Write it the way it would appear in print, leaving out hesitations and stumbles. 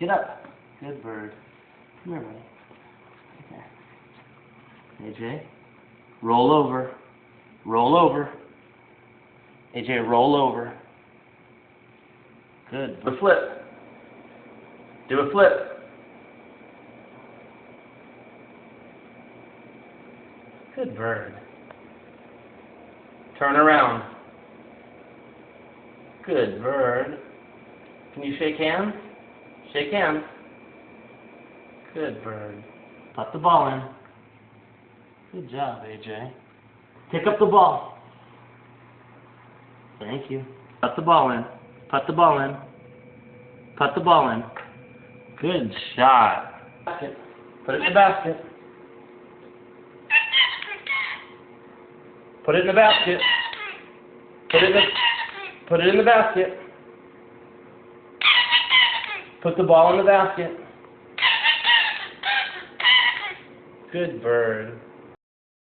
Get up. Good bird. Come here, buddy. Okay. AJ, roll over. Roll over. AJ, roll over. Good. Do a flip. Do a flip. Good bird. Turn around. Good bird. Can you shake hands? Shake hands. Good bird. Put the ball in. Good job, AJ. Pick up the ball. Thank you. Put the ball in. Put the ball in. Put the ball in. Good shot. Basket. Put it in the basket. Put it in the basket. Put it in the basket. Put the ball in the basket. Good bird.